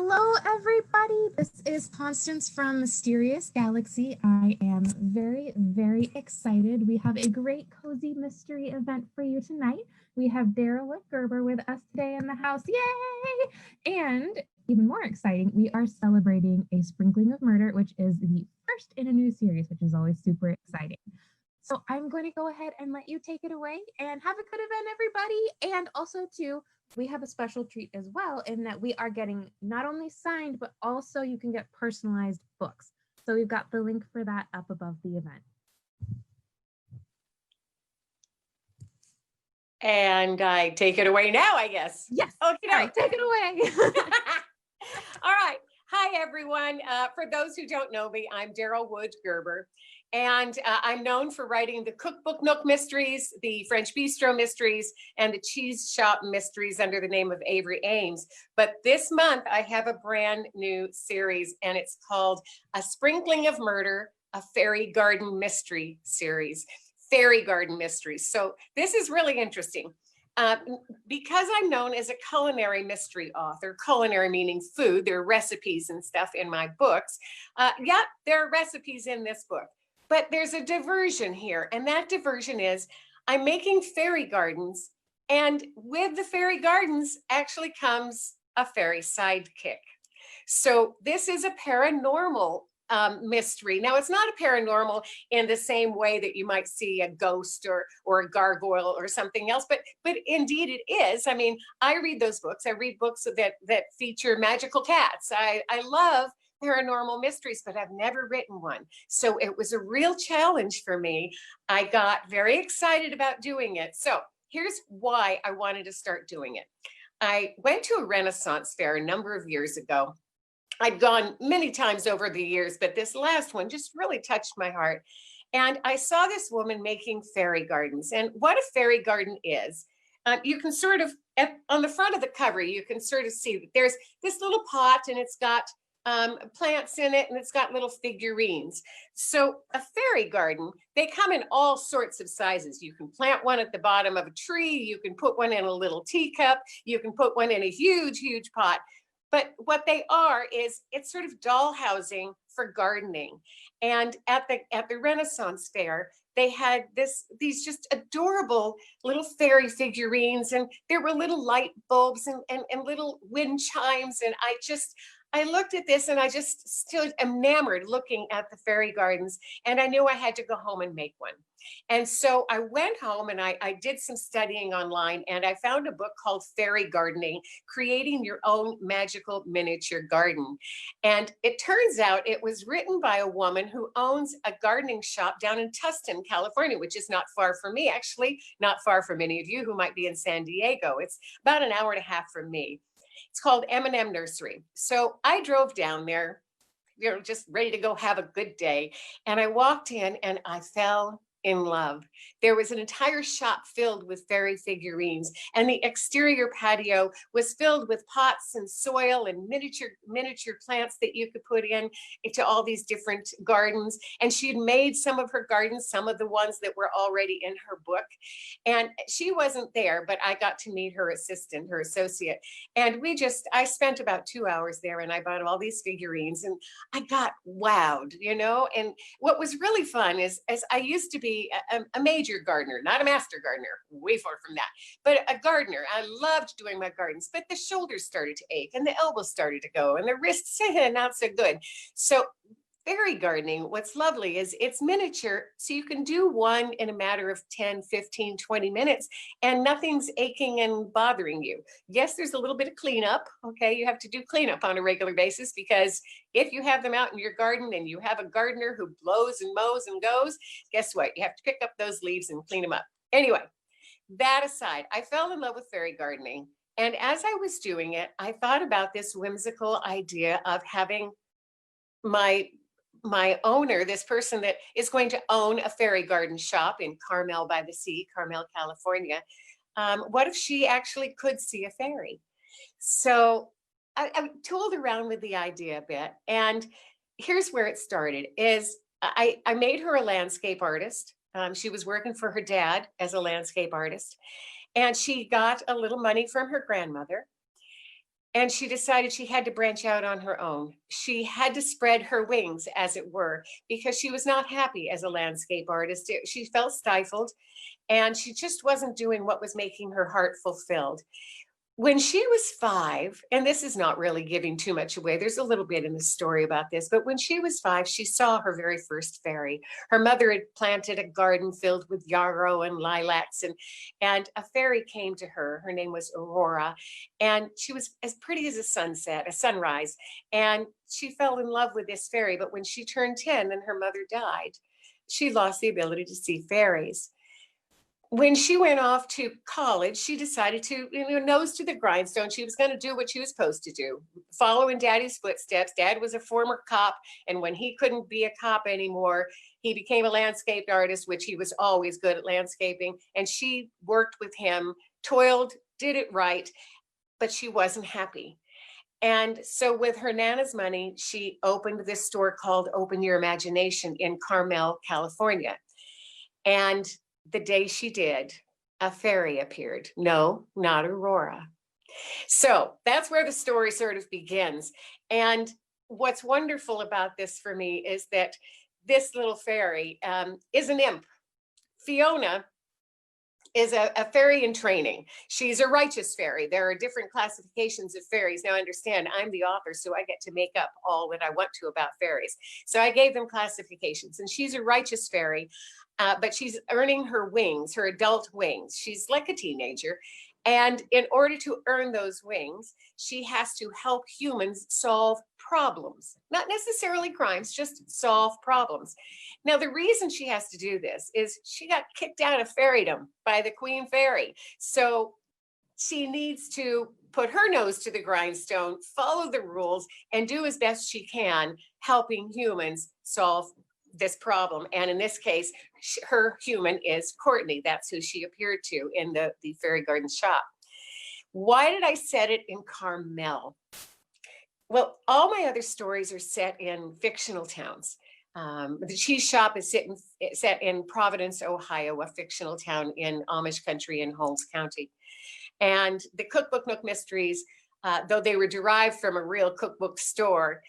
Hello, everybody. This is Constance from Mysterious Galaxy. I am very, very excited. We have a great cozy mystery event for you tonight. We have Daryl Wood Gerber with us today in the house. Yay! And even more exciting, we are celebrating a sprinkling of murder, which is the first in a new series, which is always super exciting. So I'm going to go ahead and let you take it away and have a good event, everybody. And also, too, we have a special treat as well in that we are getting not only signed, but also you can get personalized books. So we've got the link for that up above the event. And I take it away now, I guess. Yes. Okay. All right, take it away. All right. Hi, everyone. For those who don't know me, I'm Daryl Wood Gerber. And I'm known for writing the Cookbook Nook Mysteries, the French Bistro Mysteries, and the Teashop Mysteries under the name of Avery Ames. But this month, I have a brand new series, and it's called A Sprinkling of Murder, a Fairy Garden Mystery series. Fairy Garden Mysteries. So this is really interesting. Because I'm known as a culinary mystery author, culinary meaning food, there are recipes and stuff in my books. Yeah, there are recipes in this book. But there's a diversion here, and that diversion is I'm making fairy gardens, and with the fairy gardens actually comes a fairy sidekick. So this is a paranormal mystery. Now, it's not a paranormal in the same way that you might see a ghost or a gargoyle or something else, but indeed it is. I mean, I read those books. I read books that feature magical cats. I love paranormal mysteries, but I've never written one. So it was a real challenge for me. I got very excited about doing it. So here's why I wanted to start doing it. I went to a Renaissance fair a number of years ago. I'd gone many times over the years, but this last one just really touched my heart. And I saw this woman making fairy gardens. And what a fairy garden is, you can sort of, on the front of the cover, you can sort of see that there's this little pot and it's got plants in it, and it's got little figurines. So a fairy garden, they come in all sorts of sizes. You can plant one at the bottom of a tree. You can put one in a little teacup. You can put one in a huge, huge pot. But what they are is it's sort of doll housing for gardening. And at the Renaissance fair, they had these just adorable little fairy figurines, and there were little light bulbs and little wind chimes. And I looked at this and I just stood enamored looking at the fairy gardens, and I knew I had to go home and make one. And so I went home and I did some studying online, and I found a book called Fairy Gardening, Creating Your Own Magical Miniature Garden. And it turns out it was written by a woman who owns a gardening shop down in Tustin, California, which is not far from me, actually, not far from any of you who might be in San Diego. It's about an hour and a half from me. It's called M&M Nursery. So I drove down there, just ready to go have a good day. And I walked in and I fell in love. There was an entire shop filled with fairy figurines, and the exterior patio was filled with pots and soil and miniature plants that you could put into all these different gardens. And she had made some of her gardens, some of the ones that were already in her book. And she wasn't there, but I got to meet her assistant, her associate. And I spent about 2 hours there, and I bought all these figurines, and I got wowed, And what was really fun is, as I used to be a major gardener, not a master gardener, way far from that, but a gardener. I loved doing my gardens, but the shoulders started to ache and the elbows started to go and the wrists not so good. So fairy gardening, what's lovely is it's miniature, so you can do one in a matter of 10, 15, 20 minutes, and nothing's aching and bothering you. Yes, there's a little bit of cleanup. Okay, you have to do cleanup on a regular basis, because if you have them out in your garden and you have a gardener who blows and mows and goes, guess what? You have to pick up those leaves and clean them up. Anyway, that aside, I fell in love with fairy gardening. And as I was doing it, I thought about this whimsical idea of having my owner, this person that is going to own a fairy garden shop in Carmel by the Sea, Carmel, California. What if she actually could see a fairy? So I tooled around with the idea a bit, and here's where it started. I made her a landscape artist. She was working for her dad as a landscape artist, and she got a little money from her grandmother. And she decided she had to branch out on her own. She had to spread her wings, as it were, because she was not happy as a landscape artist. She felt stifled, and she just wasn't doing what was making her heart fulfilled. When she was 5, and this is not really giving too much away, there's a little bit in the story about this, but when she was 5, she saw her very first fairy. Her mother had planted a garden filled with yarrow and lilacs, and a fairy came to her. Her name was Aurora, and she was as pretty as a sunrise, and she fell in love with this fairy. But when she turned 10 and her mother died, she lost the ability to see fairies. When she went off to college, she decided to, nose to the grindstone. She was going to do what she was supposed to do, follow in Daddy's footsteps. Dad was a former cop, and when he couldn't be a cop anymore, he became a landscape artist, which he was always good at landscaping. And she worked with him, toiled, did it right, but she wasn't happy. And so with her Nana's money, she opened this store called Open Your Imagination in Carmel, California. And the day she did, a fairy appeared. No, not Aurora. So that's where the story sort of begins. And what's wonderful about this for me is that this little fairy is an imp. Fiona is a fairy in training. She's a righteous fairy. There are different classifications of fairies. Now understand, I'm the author, so I get to make up all that I want to about fairies. So I gave them classifications, and she's a righteous fairy. But she's earning her wings, her adult wings. She's like a teenager. And in order to earn those wings, she has to help humans solve problems, not necessarily crimes, just solve problems. Now, the reason she has to do this is she got kicked out of fairydom by the Queen Fairy. So she needs to put her nose to the grindstone, follow the rules, and do as best she can, helping humans solve this problem. And in this case, her human is Courtney. That's who she appeared to in the fairy garden shop. Why did I set it in Carmel? Well, all my other stories are set in fictional towns. The cheese shop is set in Providence, Ohio, a fictional town in Amish country in Holmes County. And the Cookbook Nook Mysteries, though they were derived from a real cookbook store,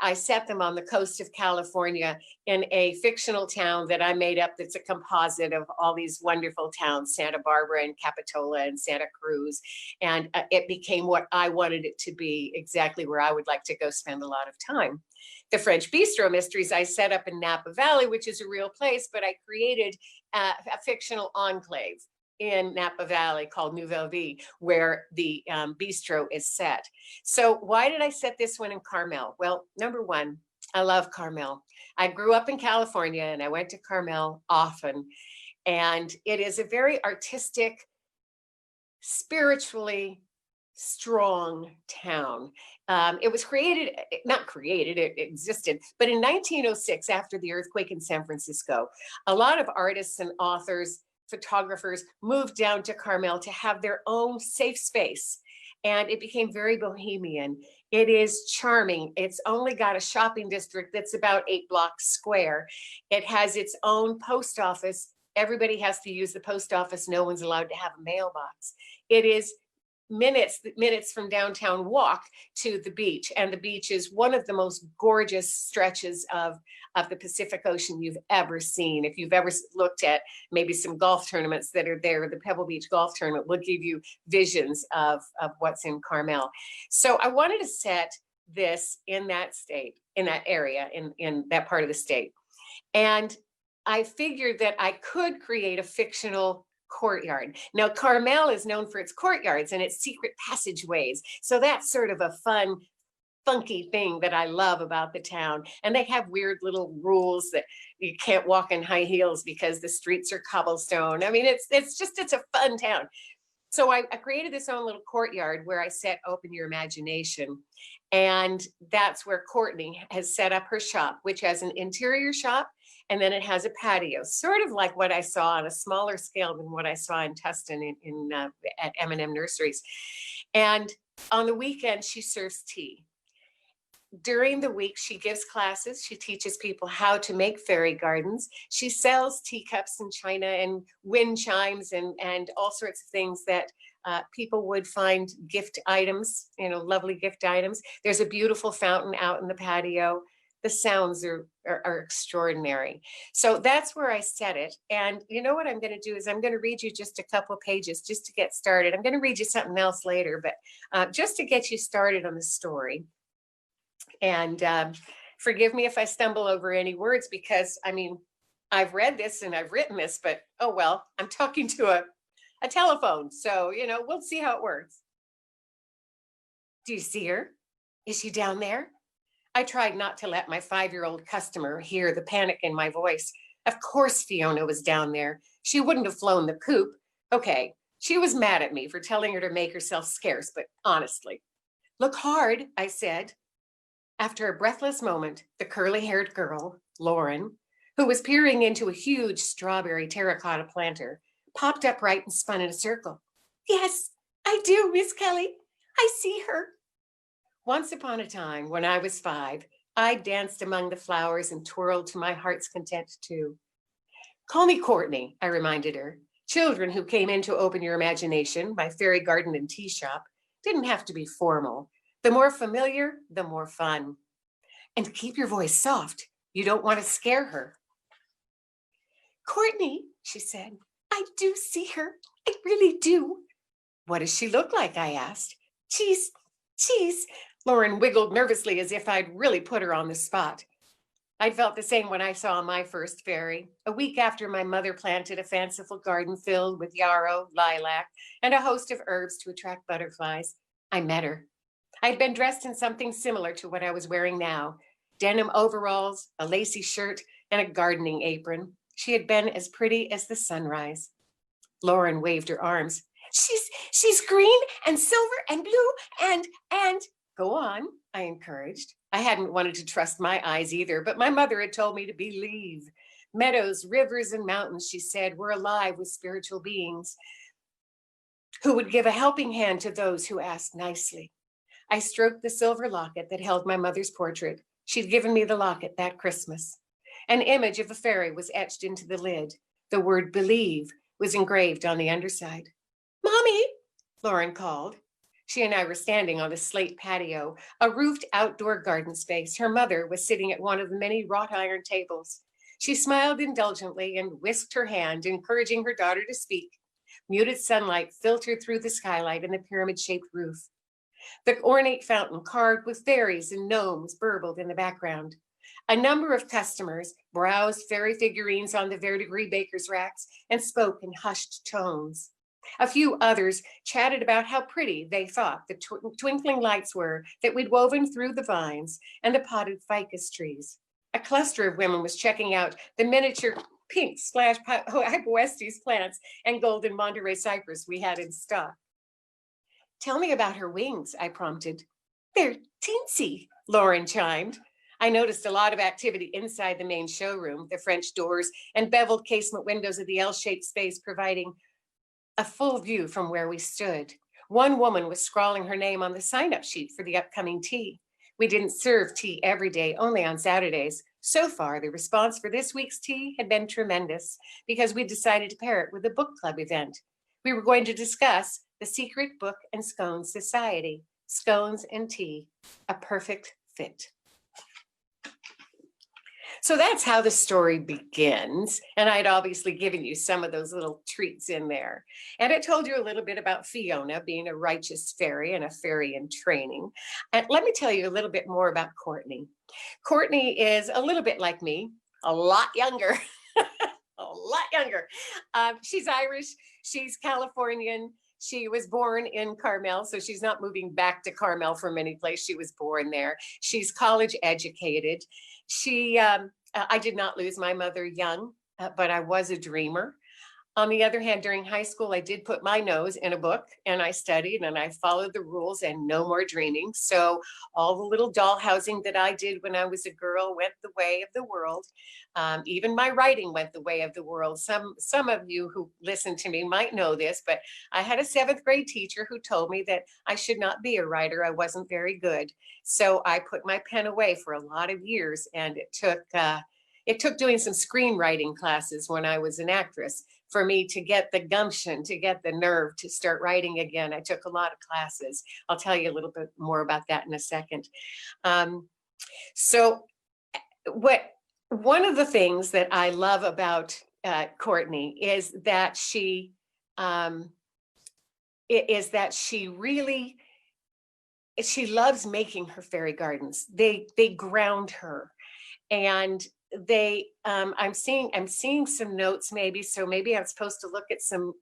I set them on the coast of California in a fictional town that I made up that's a composite of all these wonderful towns, Santa Barbara and Capitola and Santa Cruz. And it became what I wanted it to be, exactly where I would like to go spend a lot of time. The French Bistro Mysteries I set up in Napa Valley, which is a real place, but I created a fictional enclave in Napa Valley called Nouvelle Vie, where the bistro is set. So why did I set this one in Carmel? Well, number one, I love Carmel. I grew up in California and I went to Carmel often. And it is a very artistic, spiritually strong town. It was it existed, but in 1906, after the earthquake in San Francisco, a lot of artists and authors, photographers moved down to Carmel to have their own safe space. And it became very bohemian. It is charming. It's only got a shopping district that's about 8 blocks square. It has its own post office. Everybody has to use the post office. No one's allowed to have a mailbox. It is minutes from downtown walk to the beach. And the beach is one of the most gorgeous stretches of the Pacific Ocean you've ever seen. If you've ever looked at maybe some golf tournaments that are there, the Pebble Beach Golf Tournament will give you visions of what's in Carmel. So I wanted to set this in that state, in that area, in that part of the state. And I figured that I could create a fictional courtyard. Now, Carmel is known for its courtyards and its secret passageways. So that's sort of a fun, funky thing that I love about the town. And they have weird little rules that you can't walk in high heels because the streets are cobblestone. I mean, it's a fun town. So I created this own little courtyard where I set Open Your Imagination. And that's where Courtney has set up her shop, which has an interior shop, and then it has a patio, sort of like what I saw on a smaller scale than what I saw in Tustin at M&M Nurseries. And on the weekend, she serves tea. During the week, she gives classes. She teaches people how to make fairy gardens. She sells teacups and china and wind chimes and all sorts of things that people would find gift items, lovely gift items. There's a beautiful fountain out in the patio. The sounds are extraordinary. So that's where I set it. And you know what I'm going to do is I'm going to read you just a couple of pages just to get started. I'm going to read you something else later, but just to get you started on the story. And forgive me if I stumble over any words because, I've read this and I've written this, but oh well, I'm talking to a telephone. So, we'll see how it works. Do you see her? Is she down there? I tried not to let my 5-year-old customer hear the panic in my voice. Of course Fiona was down there. She wouldn't have flown the coop. Okay, she was mad at me for telling her to make herself scarce, but honestly. Look hard, I said. After a breathless moment, the curly-haired girl, Lauren, who was peering into a huge strawberry terracotta planter, popped upright and spun in a circle. Yes, I do, Miss Kelly. I see her. Once upon a time, when I was 5, I danced among the flowers and twirled to my heart's content too. Call me Courtney, I reminded her. Children who came in to open your imagination, my fairy garden and tea shop, didn't have to be formal. The more familiar, the more fun. And keep your voice soft. You don't want to scare her. Courtney, she said, I do see her. I really do. What does she look like? I asked. Cheese. Lauren wiggled nervously as if I'd really put her on the spot. I felt the same when I saw my first fairy. A week after my mother planted a fanciful garden filled with yarrow, lilac, and a host of herbs to attract butterflies, I met her. I'd been dressed in something similar to what I was wearing now. Denim overalls, a lacy shirt, and a gardening apron. She had been as pretty as the sunrise. Lauren waved her arms. She's green and silver and blue and go on, I encouraged. I hadn't wanted to trust my eyes either, but my mother had told me to believe. Meadows, rivers, and mountains, she said, were alive with spiritual beings who would give a helping hand to those who asked nicely. I stroked the silver locket that held my mother's portrait. She'd given me the locket that Christmas. An image of a fairy was etched into the lid. The word believe was engraved on the underside. Mommy, Lauren called. She and I were standing on the slate patio, a roofed outdoor garden space. Her mother was sitting at one of the many wrought iron tables. She smiled indulgently and whisked her hand, encouraging her daughter to speak. Muted sunlight filtered through the skylight and the pyramid-shaped roof. The ornate fountain carved with fairies and gnomes burbled in the background. A number of customers browsed fairy figurines on the verdigris baker's racks and spoke in hushed tones. A few others chatted about how pretty they thought the twinkling lights were that we'd woven through the vines and the potted ficus trees. A cluster of women was checking out the miniature pink splash hypoestes plants and golden Monterey cypress we had in stock. Tell me about her wings, I prompted. They're teensy, Lauren chimed. I noticed a lot of activity inside the main showroom, the French doors and beveled casement windows of the L-shaped space providing a full view from where we stood. One woman was scrawling her name on the sign-up sheet for the upcoming tea. We didn't serve tea every day, only on Saturdays. So far, the response for this week's tea had been tremendous because we decided to pair it with a book club event. We were going to discuss the Secret Book and Scones Society, scones and tea, a perfect fit. So that's how the story begins. And I'd obviously given you some of those little treats in there. And I told you a little bit about Fiona being a righteous fairy and a fairy in training. And let me tell you a little bit more about Courtney. Courtney is a little bit like me, a lot younger, a lot younger. She's Irish, she's Californian. She was born in Carmel, so she's not moving back to Carmel from any place. She was born there. She's college educated. I did not lose my mother young, but I was a dreamer. On the other hand, during high school, I did put my nose in a book and I studied and I followed the rules and no more dreaming. So all the little doll housing that I did when I was a girl went the way of the world. Even my writing went the way of the world. Some of you who listen to me might know this, but I had a 7th grade teacher who told me that I should not be a writer. I wasn't very good. So I put my pen away for a lot of years, and it took doing some screenwriting classes when I was an actress for me to get the gumption, to get the nerve to start writing again. I took a lot of classes. I'll tell you a little bit more about that in a second. So one of the things that I love about Courtney is that she loves making her fairy gardens. They ground her, and I'm seeing some notes maybe, so maybe I'm supposed to look at some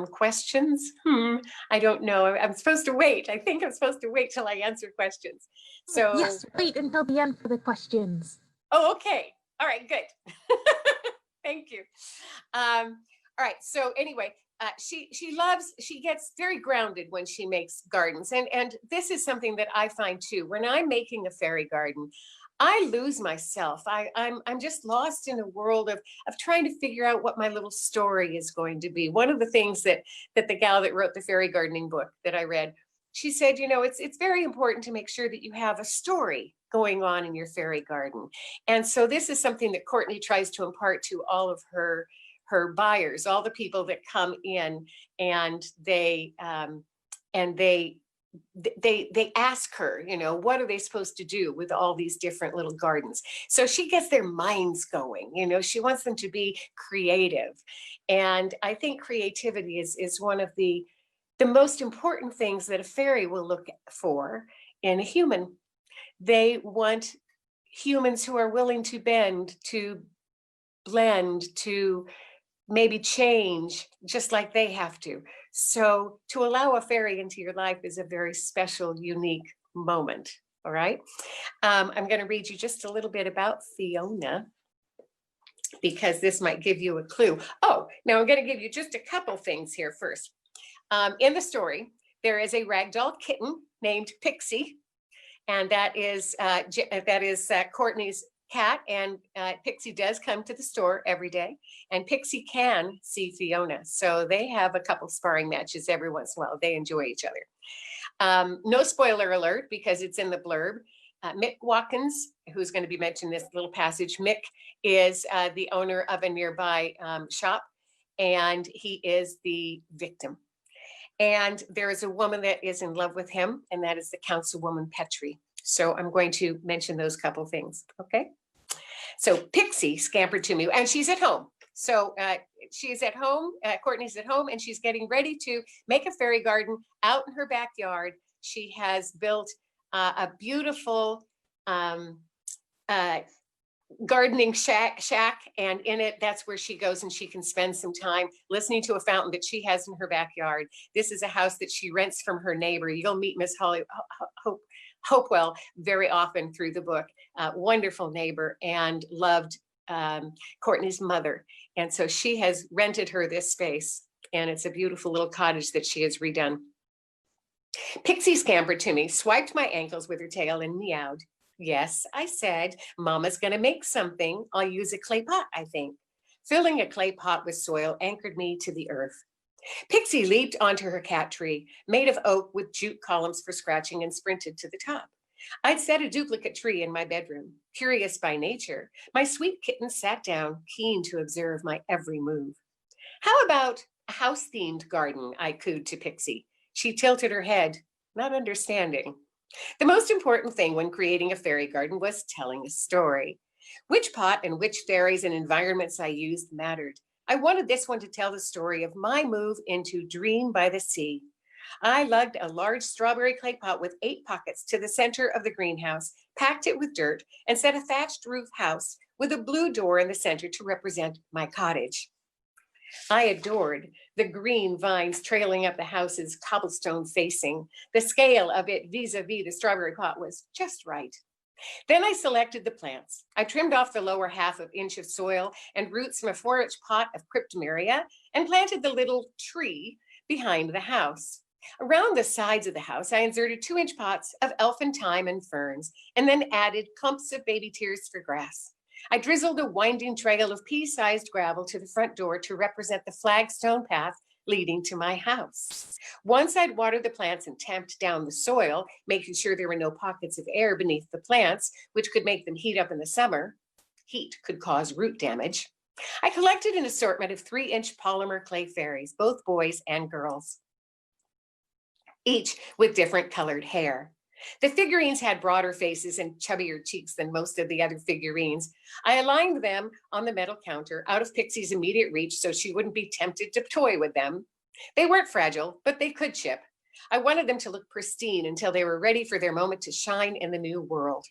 questions. I don't know. I'm supposed to wait. I think I'm supposed to wait till I answer questions. So yes, wait until the end for the questions. Oh, okay. All right, good. Thank you. All right. So anyway, she gets very grounded when she makes gardens. And this is something that I find too. When I'm making a fairy garden, I lose myself. I'm just lost in a world of trying to figure out what my little story is going to be. One of the things that the gal that wrote the fairy gardening book that I read, she said, it's very important to make sure that you have a story going on in your fairy garden. And so this is something that Courtney tries to impart to all of her buyers, all the people that come in, and they ask her, what are they supposed to do with all these different little gardens? So she gets their minds going, she wants them to be creative. And I think creativity is one of the most important things that a fairy will look for in a human. They want humans who are willing to bend, to blend, to maybe change, just like they have to. So to allow a fairy into your life is a very special, unique moment. All right. I'm going to read you just a little bit about Fiona, because this might give you a clue. Oh, now I'm going to give you just a couple things here first. In the story, there is a ragdoll kitten named Pixie, and that is Courtney's cat. And Pixie does come to the store every day, and Pixie can see Fiona. So they have a couple sparring matches every once in a while. They enjoy each other. No spoiler alert, because it's in the blurb. Mick Watkins, who's going to be mentioned in this little passage, Mick is the owner of a nearby shop, and he is the victim. And there is a woman that is in love with him, and that is the councilwoman Petrie. So I'm going to mention those couple things, okay? So Pixie scampered to me, and she's at home. So she's at home, Courtney's at home, and she's getting ready to make a fairy garden out in her backyard. She has built a beautiful gardening shack, and in it, that's where she goes and she can spend some time listening to a fountain that she has in her backyard. This is a house that she rents from her neighbor. You'll meet Miss Hopewell very often through the book. Wonderful neighbor, and loved Courtney's mother. And so she has rented her this space, and it's a beautiful little cottage that she has redone. Pixie scampered to me, swiped my ankles with her tail, and meowed. Yes, I said, Mama's going to make something. I'll use a clay pot, I think. Filling a clay pot with soil anchored me to the earth. Pixie leaped onto her cat tree, made of oak with jute columns for scratching, and sprinted to the top. I'd set a duplicate tree in my bedroom. Curious by nature, my sweet kitten sat down, keen to observe my every move. How about a house-themed garden? I cooed to Pixie. She tilted her head, not understanding. The most important thing when creating a fairy garden was telling a story. Which pot and which fairies and environments I used mattered. I wanted this one to tell the story of my move into Dream by the Sea. I lugged a large strawberry clay pot with 8 pockets to the center of the greenhouse, packed it with dirt, and set a thatched roof house with a blue door in the center to represent my cottage. I adored the green vines trailing up the house's cobblestone facing. The scale of it vis-a-vis the strawberry pot was just right. Then I selected the plants. I trimmed off the lower half of inch of soil and roots from a 4-inch pot of cryptomeria and planted the little tree behind the house. Around the sides of the house, I inserted 2-inch pots of elfin thyme and ferns, and then added clumps of baby tears for grass. I drizzled a winding trail of pea-sized gravel to the front door to represent the flagstone path leading to my house. Once I'd watered the plants and tamped down the soil, making sure there were no pockets of air beneath the plants, which could make them heat up in the summer. Heat could cause root damage. I collected an assortment of 3-inch polymer clay fairies, both boys and girls, each with different colored hair. The figurines had broader faces and chubbier cheeks than most of the other figurines. I aligned them on the metal counter out of Pixie's immediate reach so she wouldn't be tempted to toy with them. They weren't fragile, but they could chip. I wanted them to look pristine until they were ready for their moment to shine in the new world.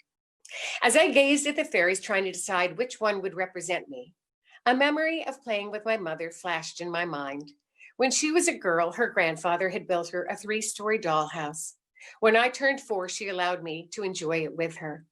As I gazed at the fairies trying to decide which one would represent me, a memory of playing with my mother flashed in my mind. When she was a girl, her grandfather had built her a 3-story dollhouse. When I turned 4, she allowed me to enjoy it with her.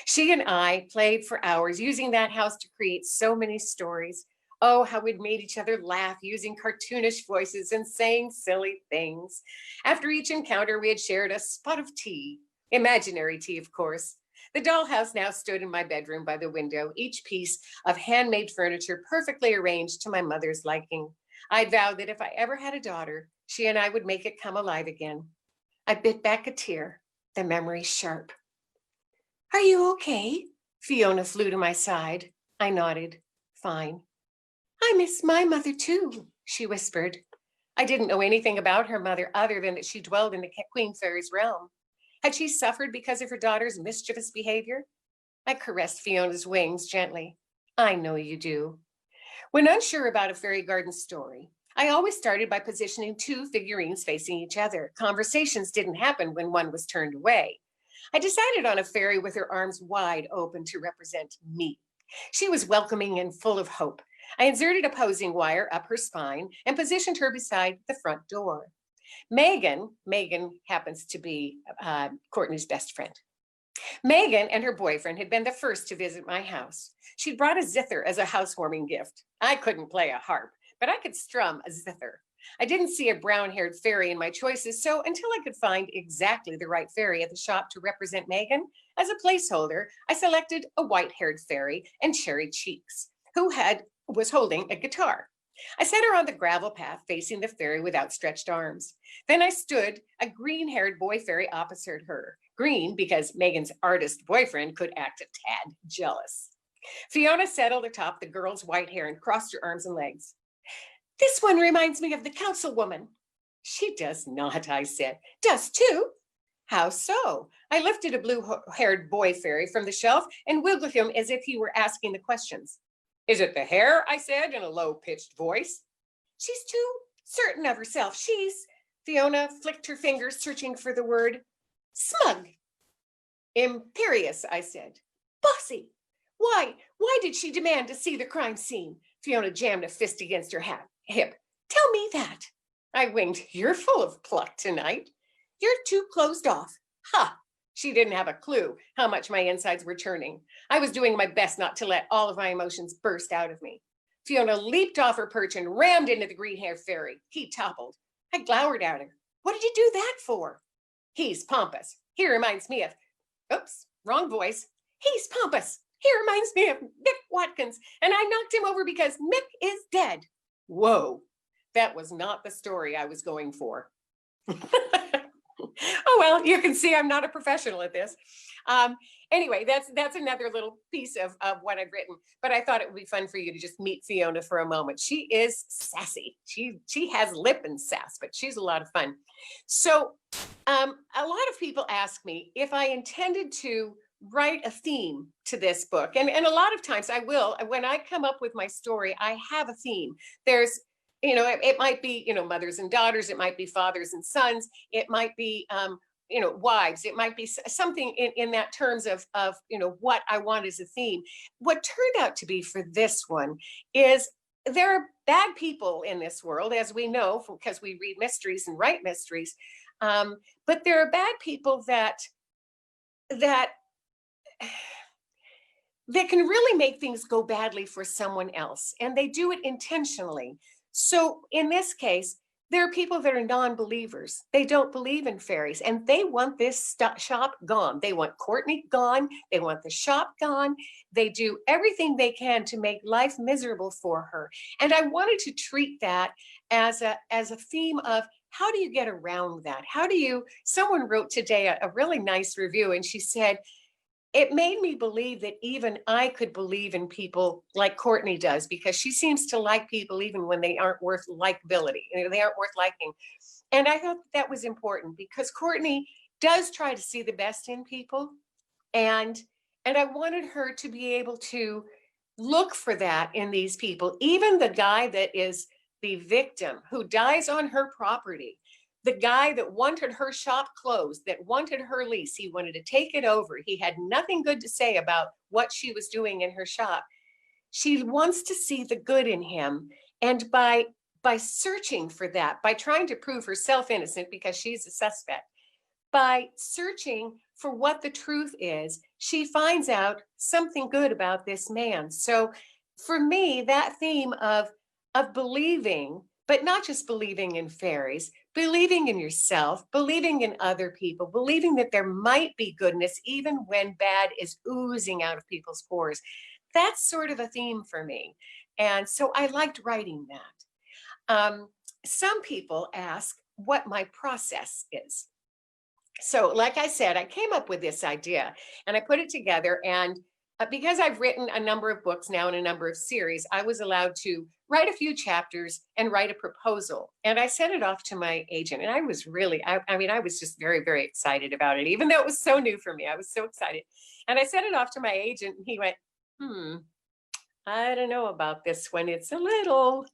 She and I played for hours, using that house to create so many stories. Oh, how we'd made each other laugh using cartoonish voices and saying silly things. After each encounter, we had shared a spot of tea, imaginary tea, of course. The dollhouse now stood in my bedroom by the window, each piece of handmade furniture perfectly arranged to my mother's liking. I'd vowed that if I ever had a daughter, she and I would make it come alive again. I bit back a tear, the memory sharp. Are you okay? Fiona flew to my side. I nodded. Fine. I miss my mother too, she whispered. I didn't know anything about her mother other than that she dwelled in the Queen Fairy's realm. Had she suffered because of her daughter's mischievous behavior? I caressed Fiona's wings gently. I know you do. When unsure about a fairy garden story, I always started by positioning 2 figurines facing each other. Conversations didn't happen when one was turned away. I decided on a fairy with her arms wide open to represent me. She was welcoming and full of hope. I inserted a posing wire up her spine and positioned her beside the front door. Megan happens to be Courtney's best friend. Megan and her boyfriend had been the first to visit my house. She'd brought a zither as a housewarming gift. I couldn't play a harp, but I could strum a zither. I didn't see a brown-haired fairy in my choices, so until I could find exactly the right fairy at the shop to represent Megan, as a placeholder, I selected a white-haired fairy and cherry cheeks, who was holding a guitar. I set her on the gravel path facing the fairy with outstretched arms. Then I stood a green-haired boy fairy opposite her. Green because Megan's artist boyfriend could act a tad jealous. Fiona settled atop the girl's white hair and crossed her arms and legs. This one reminds me of the councilwoman. She does not, I said. Does too. How so? I lifted a blue-haired boy fairy from the shelf and wiggled him as if he were asking the questions. Is it the hair? I said in a low-pitched voice. She's too certain of herself. Fiona flicked her fingers, searching for the word. Smug. Imperious, I said. Bossy. Why did she demand to see the crime scene? Fiona jammed a fist against her hip. Tell me that. I winked. You're full of pluck tonight. You're too closed off. Ha! She didn't have a clue how much my insides were turning. I was doing my best not to let all of my emotions burst out of me. Fiona leaped off her perch and rammed into the green-haired fairy. He toppled. I glowered at her. What did you do that for? He's pompous. He reminds me of, oops, wrong voice. He's pompous. He reminds me of Mick Watkins, and I knocked him over because Mick is dead. Whoa, that was not the story I was going for. Oh, well, you can see I'm not a professional at this. Anyway, that's another little piece of what I've written, but I thought it would be fun for you to just meet Fiona for a moment. She is sassy. She has lip and sass, but she's a lot of fun. So a lot of people ask me if I intended to write a theme to this book. And a lot of times I will. When I come up with my story, I have a theme. There's, it might be, mothers and daughters. It might be fathers and sons. It might be, wives. It might be something in that terms of what I want as a theme. What turned out to be for this one is there are bad people in this world, as we know, because we read mysteries and write mysteries. But there are bad people that that can really make things go badly for someone else, and they do it intentionally. So in this case, there are people that are non-believers. They don't believe in fairies, and they want this shop gone. They want Courtney gone. They want the shop gone. They do everything they can to make life miserable for her. And I wanted to treat that as a theme of, how do you get around that? How do you? Someone wrote today a really nice review, and she said, it made me believe that even I could believe in people like Courtney does, because she seems to like people even when they aren't worth likability. They aren't worth liking. And I thought that was important, because Courtney does try to see the best in people. And I wanted her to be able to look for that in these people, even the guy that is the victim who dies on her property. The guy that wanted her shop closed, that wanted her lease, he wanted to take it over. He had nothing good to say about what she was doing in her shop. She wants to see the good in him. And by searching for that, by trying to prove herself innocent because she's a suspect, by searching for what the truth is, she finds out something good about this man. So for me, that theme of believing, but not just believing in fairies, believing in yourself, believing in other people, believing that there might be goodness even when bad is oozing out of people's pores. That's sort of a theme for me. And so I liked writing that. Some people ask what my process is. So, like I said, I came up with this idea and I put it together. And because I've written a number of books now in a number of series, I was allowed to write a few chapters and write a proposal. And I sent it off to my agent. And I was really, I mean, I was just very, very excited about it, even though it was so new for me. I was so excited. And I sent it off to my agent, and he went, I don't know about this one. It's a little.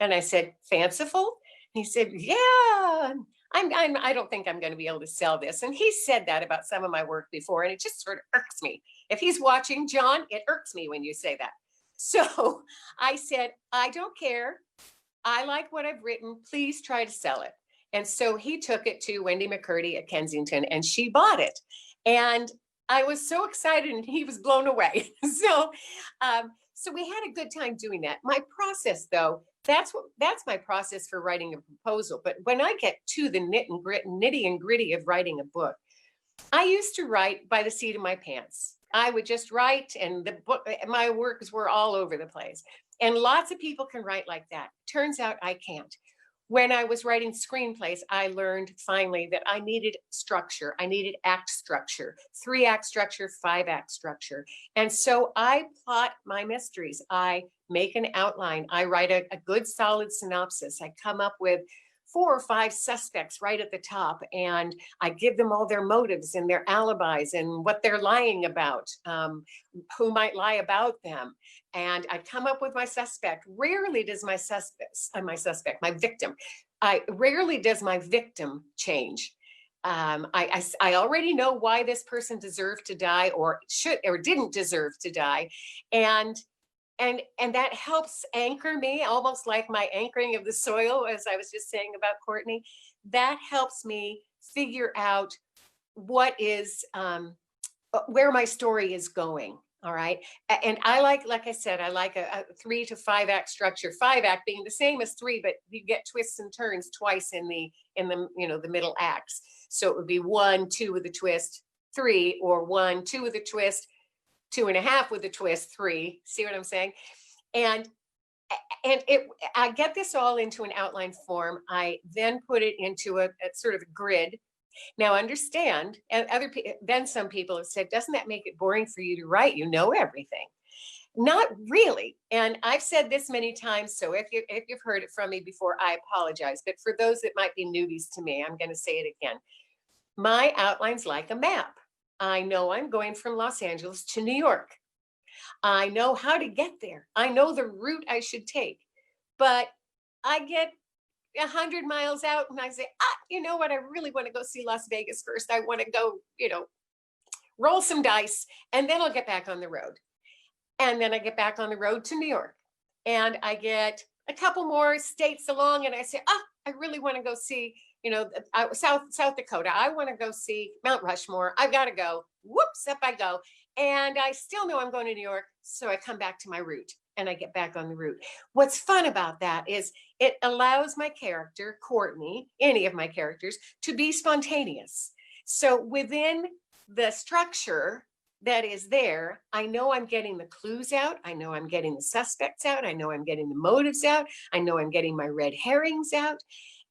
And I said, fanciful? He said, yeah. I don't think I'm going to be able to sell this. And he said that about some of my work before, and it just sort of irks me. If he's watching, John, it irks me when you say that. So I said, I don't care. I like what I've written. Please try to sell it. And so he took it to Wendy McCurdy at Kensington, and she bought it. And I was so excited, and he was blown away. So we had a good time doing that. My process, though, that's my process for writing a proposal. But when I get to the nitty and gritty of writing a book, I used to write by the seat of my pants. I would just write, and my works were all over the place. And lots of people can write like that. Turns out I can't. When I was writing screenplays, I learned finally that I needed structure. I needed act structure, 3-act structure, 5-act structure. And so I plot my mysteries. I make an outline. I write a good solid synopsis. I come up with 4 or 5 suspects right at the top, and I give them all their motives and their alibis and what they're lying about, who might lie about them. And I come up with my suspect. Rarely does my victim, rarely does my victim change. I already know why this person deserved to die, or didn't deserve to die. And that helps anchor me, almost like my anchoring of the soil, as I was just saying about Courtney. That helps me figure out what is, where my story is going. All right. And I like I said, I like a 3 to 5-act structure, 5-act being the same as 3, but you get twists and turns twice in the the middle acts. So it would be 1, 2 with a twist, 3, or 1, 2 with a twist, 2.5 with a twist, 3. See what I'm saying? And I get this all into an outline form. I then put it into a sort of a grid. Now understand, and then some people have said, doesn't that make it boring for you to write? You know everything. Not really. And I've said this many times, so if you've heard it from me before, I apologize. But for those that might be newbies to me, I'm going to say it again. My outline's like a map. I know I'm going from Los Angeles to New York. I know how to get there. I know the route I should take. But I get 100 miles out and I say, you know what? I really want to go see Las Vegas first. I want to go, roll some dice, and then I'll get back on the road. And then I get back on the road to New York, and I get a couple more states along, and I say, oh, I really want to go see, South Dakota. I want to go see Mount Rushmore. I've got to go. Whoops, up I go. And I still know I'm going to New York. So I come back to my route and I get back on the route. What's fun about that is it allows my character, Courtney, any of my characters, to be spontaneous. So within the structure that is there, I know I'm getting the clues out. I know I'm getting the suspects out. I know I'm getting the motives out. I know I'm getting my red herrings out.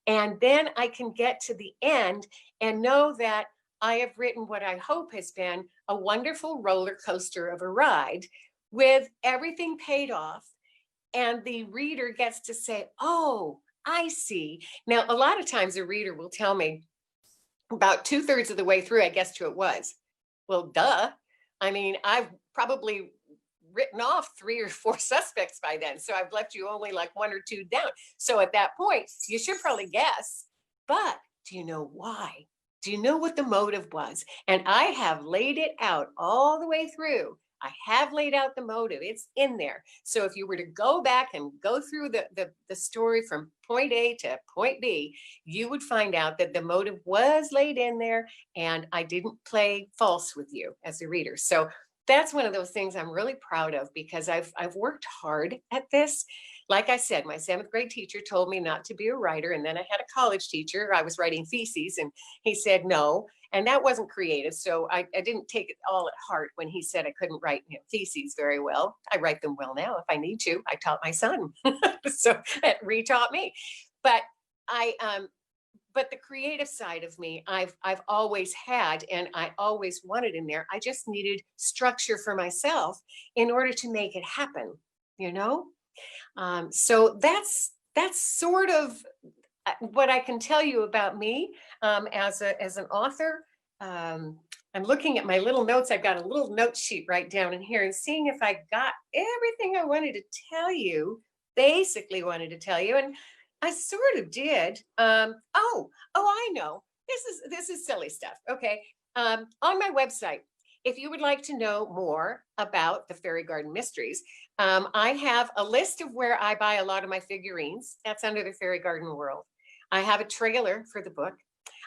And then I can get to the end and know that I have written what I hope has been a wonderful roller coaster of a ride with everything paid off. And the reader gets to say, oh, I see. Now, a lot of times a reader will tell me about 2/3 of the way through, I guess who it was. Well, duh. I mean, I've probably written off 3 or 4 suspects by then. So I've left you only like 1 or 2 down. So at that point, you should probably guess. But do you know why? Do you know what the motive was? And I have laid it out all the way through. I have laid out the motive. It's in there. So if you were to go back and go through the story from point A to point B, you would find out that the motive was laid in there and I didn't play false with you as a reader. So that's one of those things I'm really proud of because I've worked hard at this. Like I said, my 7th grade teacher told me not to be a writer. And then I had a college teacher. I was writing theses and he said no. And that wasn't creative. So I didn't take it all at heart when he said I couldn't write theses very well. I write them well now if I need to. I taught my son. So that retaught me. But but the creative side of me, I've always had, and I always wanted in there. I just needed structure for myself in order to make it happen, you know? So that's sort of what I can tell you about me as an author. I'm looking at my little notes. I've got a little note sheet right down in here and seeing if I got everything I wanted to tell you, basically wanted to tell you. And I sort of did. I know. This is silly stuff. Okay. On my website, if you would like to know more about the Fairy Garden Mysteries, I have a list of where I buy a lot of my figurines. That's under the Fairy Garden World. I have a trailer for the book.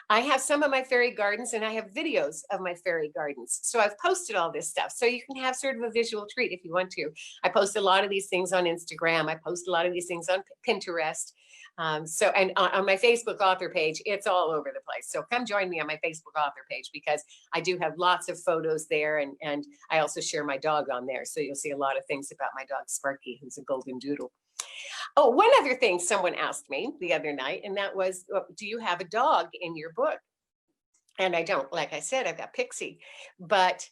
I have some of my fairy gardens and I have videos of my fairy gardens. So I've posted all this stuff. So you can have sort of a visual treat if you want to. I post a lot of these things on Instagram. I post a lot of these things on Pinterest. And on my Facebook author page, it's all over the place. So come join me on my Facebook author page because I do have lots of photos there. And I also share my dog on there. So you'll see a lot of things about my dog, Sparky, who's a golden doodle. Oh, one other thing someone asked me the other night, and that was, do you have a dog in your book? And I don't. Like I said, I've got Pixie. But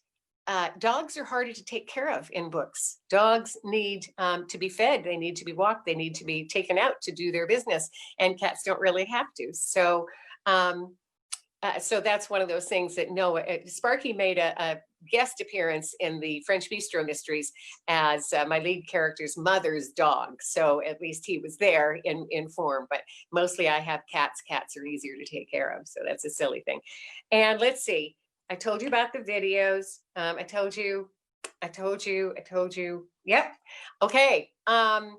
dogs are harder to take care of in books. Dogs need to be fed. They need to be walked. They need to be taken out to do their business. And cats don't really have to. So that's one of those things that Sparky made a guest appearance in the French Bistro Mysteries as my lead character's mother's dog. So at least he was there in form, but mostly I have cats. Cats are easier to take care of. So that's a silly thing. And let's see, I told you about the videos. I told you. Yep. Okay. And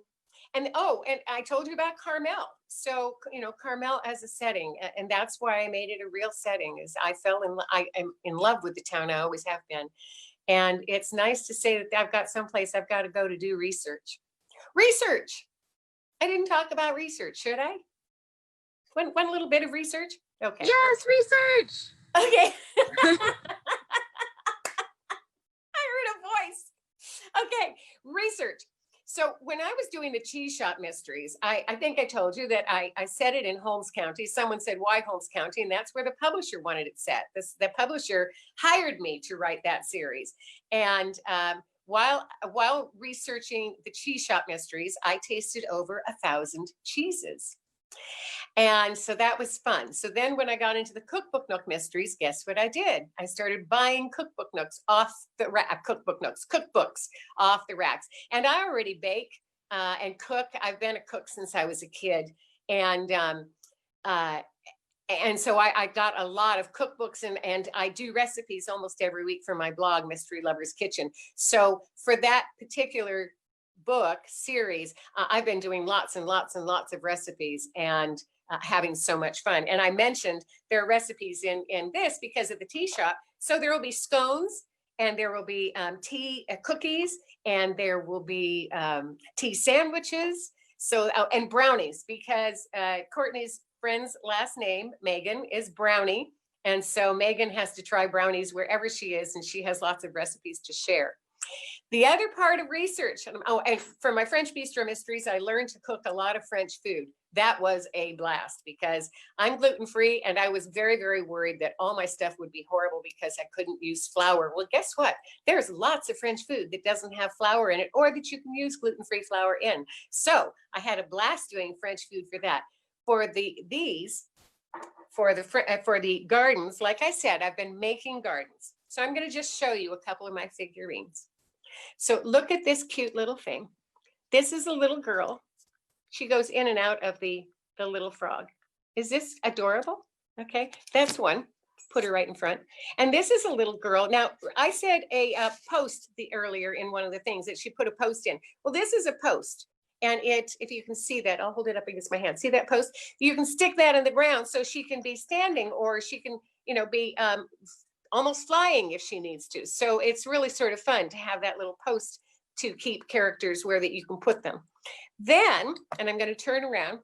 I told you about Carmel. So, Carmel as a setting, and that's why I made it a real setting, is I am in love with the town. I always have been. And it's nice to say that I've got someplace I've got to go to do research. Research. I didn't talk about research, should I? One little bit of research? Okay. Yes, research. Okay. I heard a voice. Okay, research. So when I was doing the Teashop Mysteries, I think I told you that I set it in Holmes County. Someone said, why Holmes County? And that's where the publisher wanted it set. The publisher hired me to write that series. And while researching the Teashop Mysteries, I tasted over 1,000 cheeses. And so that was fun. So then when I got into the Cookbook Nook Mysteries, guess what I did? I started buying Cookbook Nooks off the rack, cookbooks off the racks. And I already bake and cook. I've been a cook since I was a kid. And so I got a lot of cookbooks and I do recipes almost every week for my blog, Mystery Lover's Kitchen. So for that particular book series, I've been doing lots and lots and lots of recipes and having so much fun. And I mentioned there are recipes in this because of the tea shop. So there will be scones, and there will be tea cookies, and there will be tea sandwiches. So and brownies, because Courtney's friend's last name, Megan, is Brownie. And so Megan has to try brownies wherever she is, and she has lots of recipes to share. The other part of research, and for my French Bistro Mysteries, I learned to cook a lot of French food. That was a blast because I'm gluten-free, and I was very, very worried that all my stuff would be horrible because I couldn't use flour. Well, guess what? There's lots of French food that doesn't have flour in it, or that you can use gluten-free flour in. So I had a blast doing French food for that. For the gardens, like I said, I've been making gardens. So I'm going to just show you a couple of my figurines. So look at this cute little thing. This is a little girl. She goes in and out of the little frog. Is this adorable? Okay, that's one. Put her right in front. And this is a little girl. Now, I said a post earlier in one of the things that she put a post in. Well, this is a post. And if you can see that, I'll hold it up against my hand. See that post? You can stick that in the ground so she can be standing, or she can, be almost flying if she needs to. So it's really sort of fun to have that little post to keep characters where that you can put them. Then, and I'm going to turn around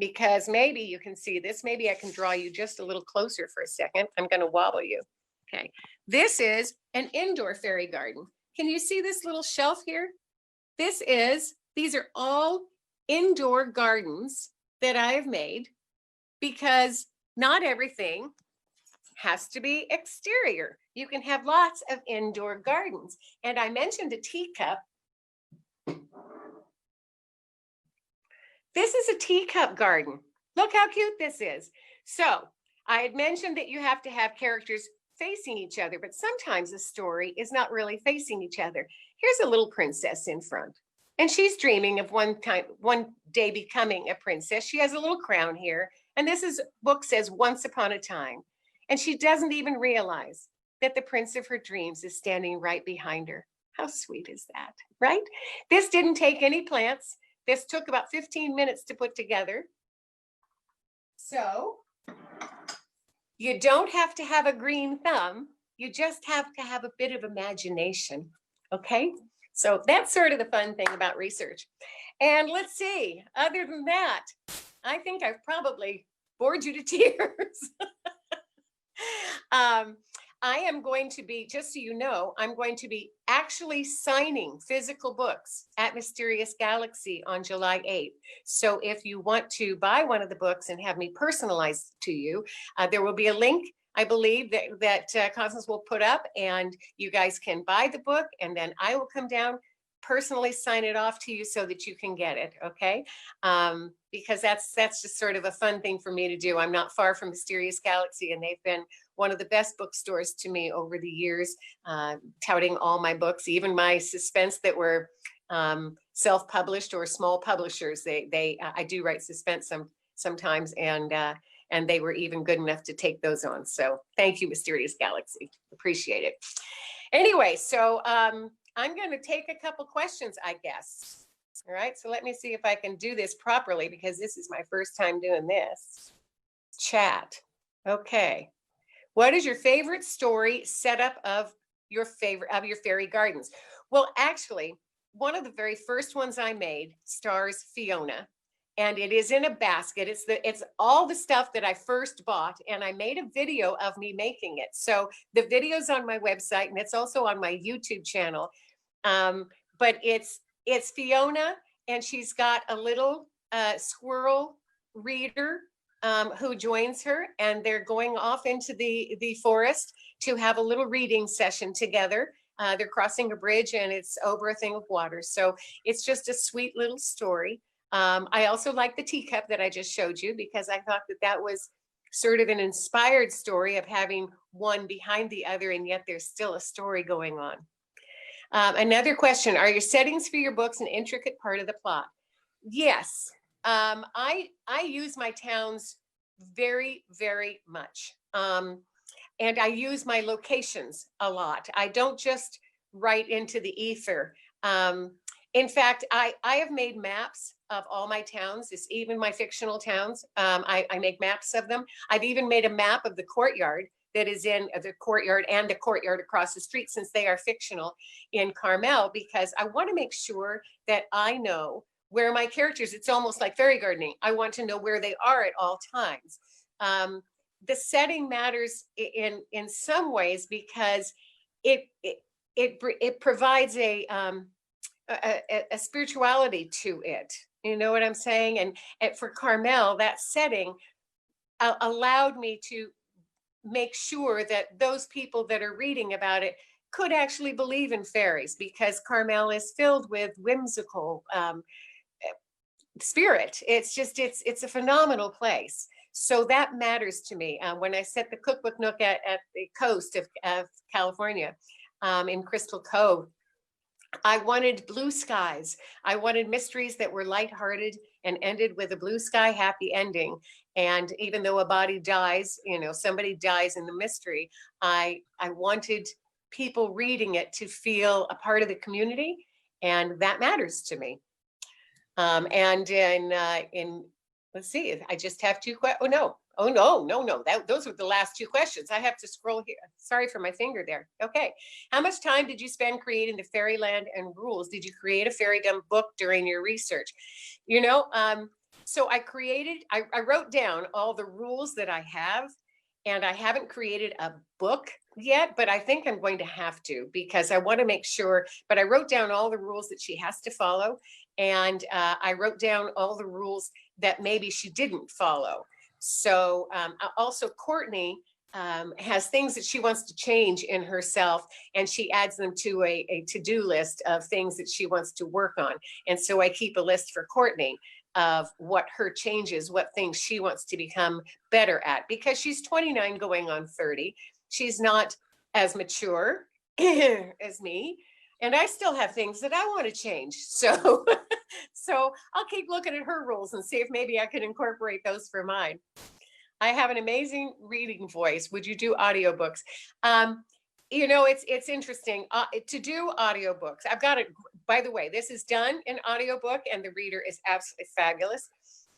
because maybe you can see this. Maybe I can draw you just a little closer for a second. I'm going to wobble you. Okay. This is an indoor fairy garden. Can you see this little shelf here? These are all indoor gardens that I have made because not everything has to be exterior. You can have lots of indoor gardens. And I mentioned a teacup. This is a teacup garden. Look how cute this is. So I had mentioned that you have to have characters facing each other, but sometimes a story is not really facing each other. Here's a little princess in front, and she's dreaming of one day becoming a princess. She has a little crown here, and book says Once Upon a Time. And she doesn't even realize that the prince of her dreams is standing right behind her. How sweet is that, right? This didn't take any plants. This took about 15 minutes to put together. So you don't have to have a green thumb. You just have to have a bit of imagination, okay? So that's sort of the fun thing about research. And let's see, other than that, I think I've probably bored you to tears. I am going to be, just so you know, I'm going to be actually signing physical books at Mysterious Galaxy on July 8th. So if you want to buy one of the books and have me personalized to you, there will be a link, I believe, that Constance will put up, and you guys can buy the book, and then I will come down, personally sign it off to you so that you can get it, okay? Because that's just sort of a fun thing for me to do. I'm not far from Mysterious Galaxy, and they've been one of the best bookstores to me over the years, touting all my books, even my suspense that were self-published or small publishers. I do write suspense sometimes, and they were even good enough to take those on. So thank you, Mysterious Galaxy. Appreciate it. Anyway, so I'm going to take a couple questions, I guess. All right, so let me see if I can do this properly because this is my first time doing this. Chat. Okay. What is your favorite story setup of your fairy gardens? Well, actually, one of the very first ones I made stars Fiona, and it is in a basket. It's all the stuff that I first bought, and I made a video of me making it. So the video's on my website, and it's also on my YouTube channel. But it's Fiona, and she's got a little squirrel reader who joins her, and they're going off into the forest to have a little reading session together. They're crossing a bridge, and it's over a thing of water. So it's just a sweet little story. I also like the teacup that I just showed you because I thought that was sort of an inspired story of having one behind the other, and yet there's still a story going on. Another question, are your settings for your books an intricate part of the plot? Yes. I use my towns very, very much. And I use my locations a lot. I don't just write into the ether. In fact, I have made maps of all my towns, it's even my fictional towns. I make maps of them. I've even made a map of the courtyard that is in the courtyard and the courtyard across the street, since they are fictional, in Carmel, because I want to make sure that I know where my characters, it's almost like fairy gardening. I want to know where they are at all times. The setting matters in some ways because it provides a spirituality to it. You know what I'm saying? And for Carmel, that setting allowed me to make sure that those people that are reading about it could actually believe in fairies, because Carmel is filled with whimsical spirit. It's a phenomenal place. So that matters to me. When I set the Cookbook Nook at the coast of California, in Crystal Cove, I wanted blue skies. I wanted mysteries that were lighthearted and ended with a blue sky happy ending. And even though a body dies, somebody dies in the mystery, I wanted people reading it to feel a part of the community, and that matters to me. And in let's see, I just have two questions. Oh no. Those were the last two questions. I have to scroll here. Sorry for my finger there. Okay. How much time did you spend creating the Fairyland and rules? Did you create a fairydom book during your research? So I wrote down all the rules that I have, and I haven't created a book yet, but I think I'm going to have to, because I want to make sure. But I wrote down all the rules that she has to follow. And I wrote down all the rules that maybe she didn't follow. So also Courtney has things that she wants to change in herself, and she adds them to a to-do list of things that she wants to work on. And so I keep a list for Courtney of what her changes, what things she wants to become better at, because she's 29 going on 30. She's not as mature as me. And I still have things that I want to change. So, so I'll keep looking at her rules and see if maybe I can incorporate those for mine. I have an amazing reading voice. Would you do audiobooks? It's interesting to do audiobooks. I've got it. By the way, this is done in audiobook, and the reader is absolutely fabulous.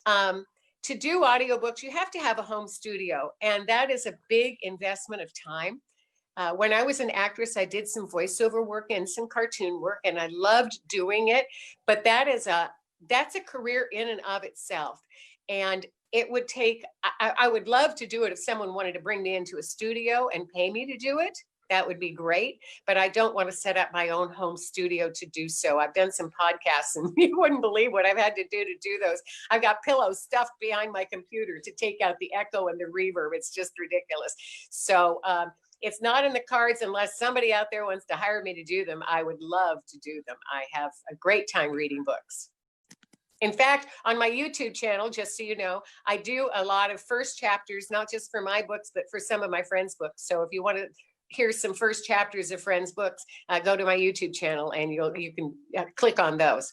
To do audiobooks, you have to have a home studio, and that is a big investment of time. When I was an actress, I did some voiceover work and some cartoon work, and I loved doing it. But that's a career in and of itself. And it would take, I would love to do it if someone wanted to bring me into a studio and pay me to do it. That would be great. But I don't want to set up my own home studio to do so. I've done some podcasts, and you wouldn't believe what I've had to do those. I've got pillows stuffed behind my computer to take out the echo and the reverb. It's just ridiculous. So, it's not in the cards unless somebody out there wants to hire me to do them. I would love to do them. I have a great time reading books. In fact, on my YouTube channel, just so you know, I do a lot of first chapters, not just for my books, but for some of my friends' books. So if you want to hear some first chapters of friends' books, go to my YouTube channel and you can click on those.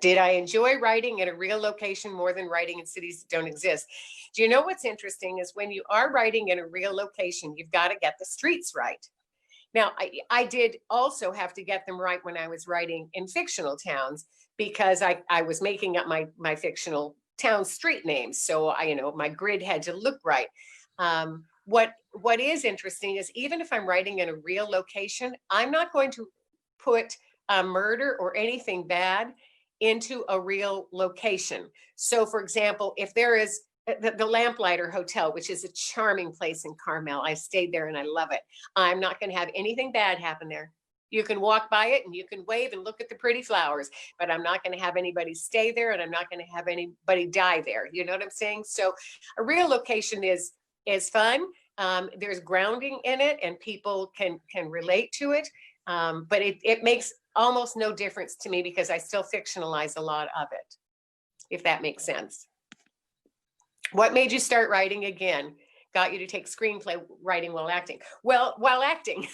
Did I enjoy writing in a real location more than writing in cities that don't exist? Do you know what's interesting is when you are writing in a real location, you've got to get the streets right. Now, I did also have to get them right when I was writing in fictional towns, because I was making up my fictional town street names. So my grid had to look right. What is interesting is even if I'm writing in a real location, I'm not going to put a murder or anything bad into a real location. So for example, if there is the Lamplighter Hotel, which is a charming place in Carmel, I stayed there and I love it. I'm not going to have anything bad happen there. You can walk by it and you can wave and look at the pretty flowers, but I'm not going to have anybody stay there, and I'm not going to have anybody die there. You know what I'm saying? So a real location is fun. There's grounding in it, and people can relate to it. But it makes almost no difference to me, because I still fictionalize a lot of it, if that makes sense. What made you start writing again? Got you to take screenplay writing while acting? Well, while acting.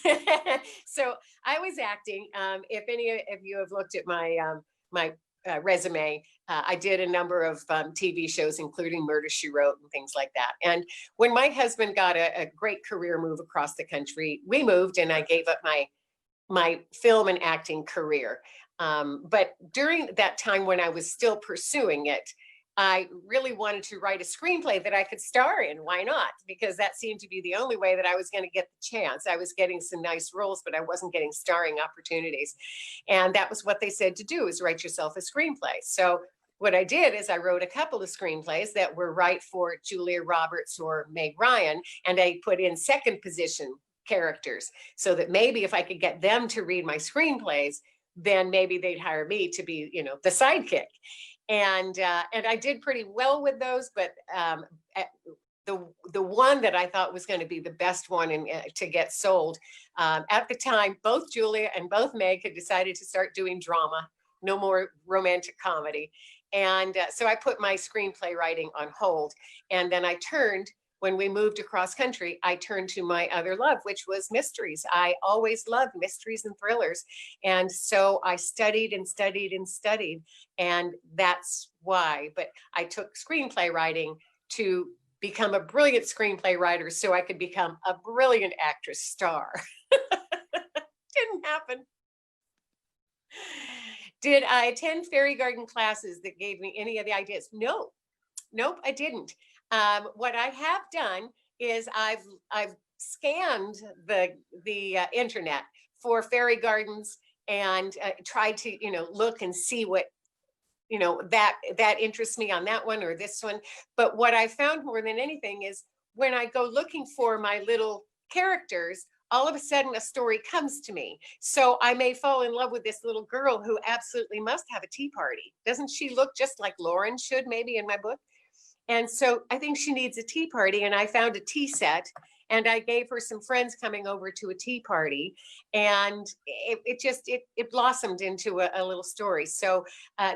So I was acting. If any of you have looked at my resume, I did a number of TV shows, including Murder, She Wrote and things like that. And when my husband got a great career move across the country, we moved, and I gave up my film and acting career. But during that time when I was still pursuing it, I really wanted to write a screenplay that I could star in. Why not? Because that seemed to be the only way that I was going to get the chance. I was getting some nice roles, but I wasn't getting starring opportunities. And that was what they said to do, is write yourself a screenplay. So what I did is I wrote a couple of screenplays that were right for Julia Roberts or Meg Ryan, and I put in second position characters so that maybe if I could get them to read my screenplays, then maybe they'd hire me to be, the sidekick. And I did pretty well with those, but the one that I thought was going to be the best one to get sold, at the time, both Julia and both Meg had decided to start doing drama, no more romantic comedy. And so I put my screenplay writing on hold. And then when we moved across country, I turned to my other love, which was mysteries. I always loved mysteries and thrillers. And so I studied and studied and studied. And that's why. But I took screenplay writing to become a brilliant screenplay writer so I could become a brilliant actress star. Didn't happen. Did I attend fairy garden classes that gave me any of the ideas? No, nope, I didn't. What I have done is I've scanned the internet for fairy gardens and tried to look and see what that interests me on that one or this one. But what I found more than anything is when I go looking for my little characters, all of a sudden a story comes to me. So I may fall in love with this little girl who absolutely must have a tea party. Doesn't she look just like Lauren should maybe in my book? And so I think she needs a tea party. And I found a tea set and I gave her some friends coming over to a tea party. And it blossomed into a little story. So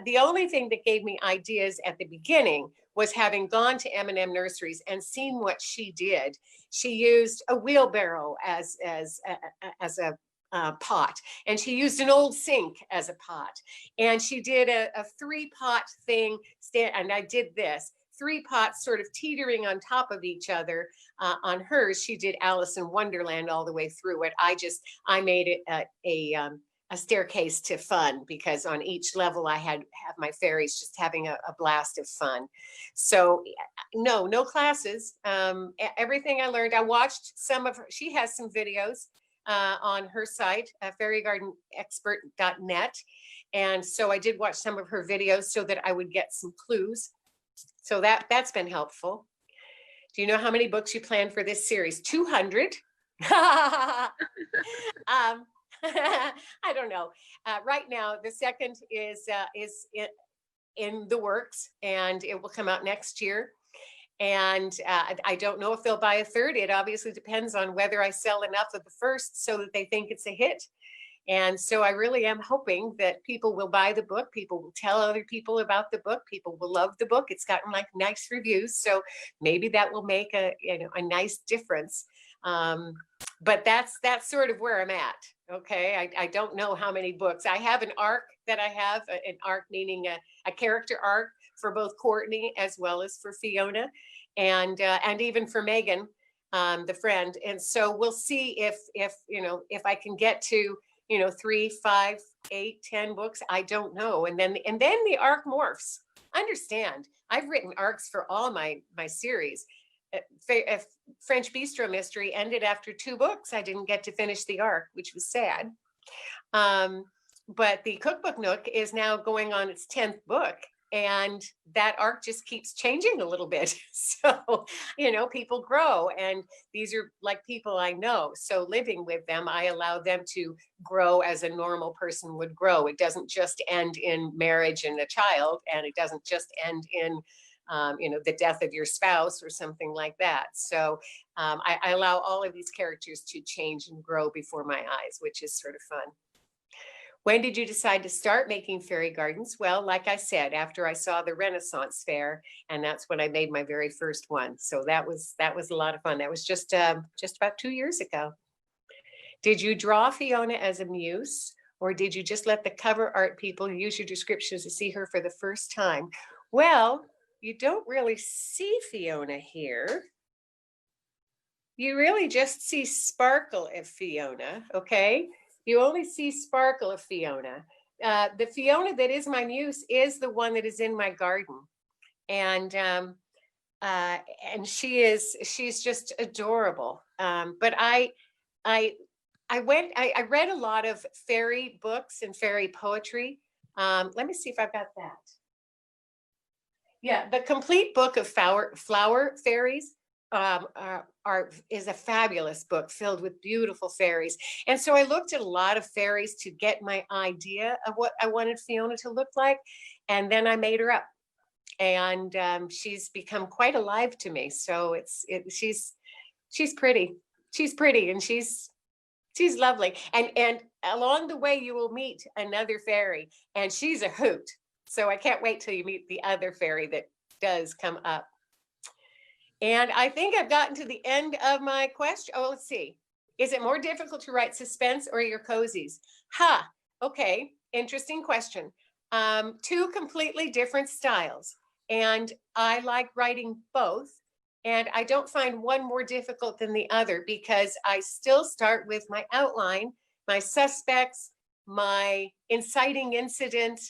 the only thing that gave me ideas at the beginning was having gone to M&M Nurseries and seen what she did. She used a wheelbarrow as a pot, and she used an old sink as a pot, and she did a 3-pot thing, and I did this. 3 pots sort of teetering on top of each other. On hers, she did Alice in Wonderland all the way through it. I made it a staircase to fun, because on each level I have my fairies just having a blast of fun. So no classes. Everything I learned, I watched some of her. She has some videos on her site, fairygardenexpert.net. And so I did watch some of her videos so that I would get some clues. So that's been helpful. Do you know how many books you plan for this series? 200. I don't know. Right now, the second is in the works, and it will come out next year. And I don't know if they'll buy a third. It obviously depends on whether I sell enough of the first so that they think it's a hit. And so I really am hoping that people will buy the book. People will tell other people about the book. People will love the book. It's gotten like nice reviews. So maybe that will make a nice difference. But that's sort of where I'm at. Okay. I don't know how many books. I have an arc that I have, an arc meaning a character arc for both Courtney as well as for Fiona, and even for Megan, the friend. And so we'll see if I can get to 3, 5, 8, 10 books. I don't know. And then the arc morphs. Understand, I've written arcs for all my series. French Bistro Mystery ended after 2 books. I didn't get to finish the arc, which was sad. But the Cookbook Nook is now going on its 10th book. And that arc just keeps changing a little bit. So, people grow, and these are like people I know. So living with them, I allow them to grow as a normal person would grow. It doesn't just end in marriage and a child, and it doesn't just end in, the death of your spouse or something like that. So I allow all of these characters to change and grow before my eyes, which is sort of fun. When did you decide to start making fairy gardens? Well, like I said, after I saw the Renaissance Fair, and that's when I made my very first one. So that was a lot of fun. That was just about 2 years ago. Did you draw Fiona as a muse, or did you just let the cover art people use your descriptions to see her for the first time? Well, you don't really see Fiona here. You really just see sparkle of Fiona, okay? You only see sparkle of Fiona. the Fiona that is my muse is the one that is in my garden. And she's just adorable. But I read a lot of fairy books and fairy poetry. Let me see if I've got that. Yeah, the complete book of flower fairies is a fabulous book filled with beautiful fairies. And so I looked at a lot of fairies to get my idea of what I wanted Fiona to look like. And then I made her up. And she's become quite alive to me. So she's pretty. She's pretty, and she's lovely. And along the way, you will meet another fairy, and she's a hoot. So I can't wait till you meet the other fairy that does come up. And I think I've gotten to the end of my question. Oh, let's see. Is it more difficult to write suspense or your cozies? Okay, interesting question. Two completely different styles. And I like writing both. And I don't find one more difficult than the other because I still start with my outline, my suspects, my inciting incident.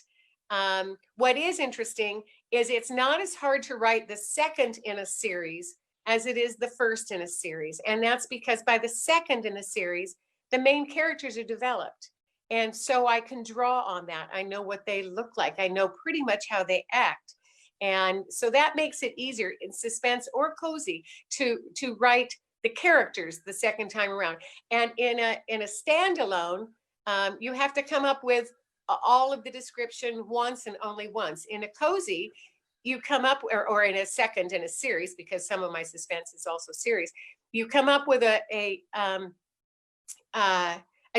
What is interesting is it's not as hard to write the second in a series as it is the first in a series. And that's because by the second in a series, the main characters are developed. And so I can draw on that. I know what they look like. I know pretty much how they act. And so that makes it easier in suspense or cozy to write the characters the second time around. And in a standalone, you have to come up with all of the description once and only once. In a cozy, you come up, or in a second in a series, because some of my suspense is also series, you come up with a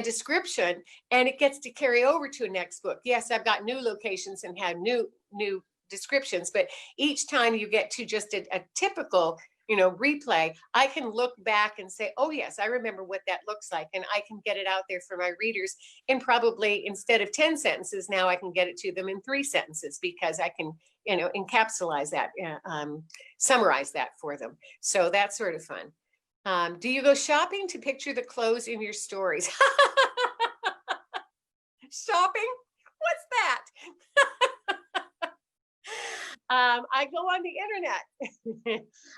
description, and it gets to carry over to a next book. Yes, I've got new locations and have new descriptions, but each time you get to just a typical, replay, I can look back and say, oh yes, I remember what that looks like, and I can get it out there for my readers in probably, instead of 10 sentences, now I can get it to them in 3 sentences because I can, encapsulate that, summarize that for them. So that's sort of fun. Do you go shopping to picture the clothes in your stories? Shopping? What's that? I go on the internet.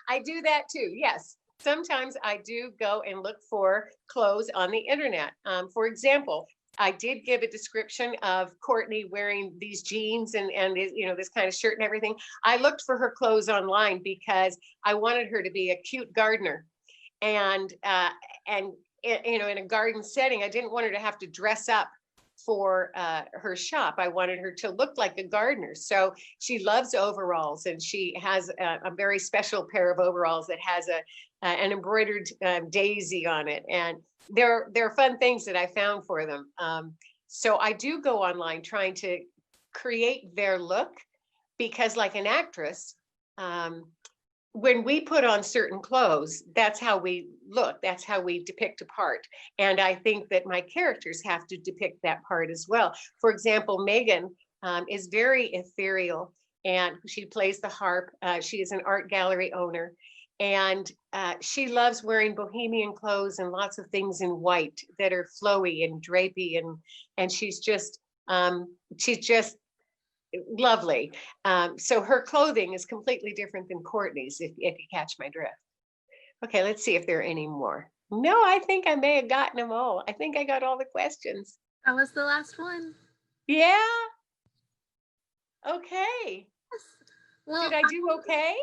I do that too. Yes. Sometimes I do go and look for clothes on the internet. For example, I did give a description of Courtney wearing these jeans and this kind of shirt and everything. I looked for her clothes online because I wanted her to be a cute gardener. And in a garden setting, I didn't want her to have to dress up for her shop. I wanted her to look like a gardener. So she loves overalls, and she has a very special pair of overalls that has an embroidered daisy on it. And they're fun things that I found for them. So I do go online trying to create their look, because like an actress, when we put on certain clothes, that's how we look. That's how we depict a part. And I think that my characters have to depict that part as well. For example, Megan is very ethereal, and she plays the harp. She is an art gallery owner, and she loves wearing bohemian clothes and lots of things in white that are flowy and drapey, and she's just lovely. So her clothing is completely different than Courtney's, if you catch my drift. Okay, let's see if there are any more. No, I think I may have gotten them all. I think I got all the questions. That was the last one. Yeah. Okay. Yes. Well, did I do okay?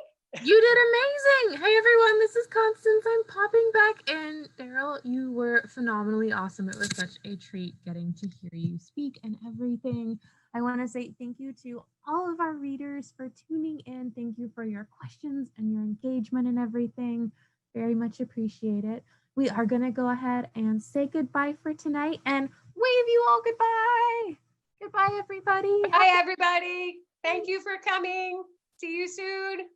You did amazing. Hey everyone, this is Constance. I'm popping back in. Daryl, you were phenomenally awesome. It was such a treat getting to hear you speak and everything. I want to say thank you to all of our readers for tuning in. Thank you for your questions and your engagement and everything. Very much appreciate it. We are going to go ahead and say goodbye for tonight and wave you all goodbye. Goodbye, everybody. Bye, everybody. Thank you for coming. See you soon.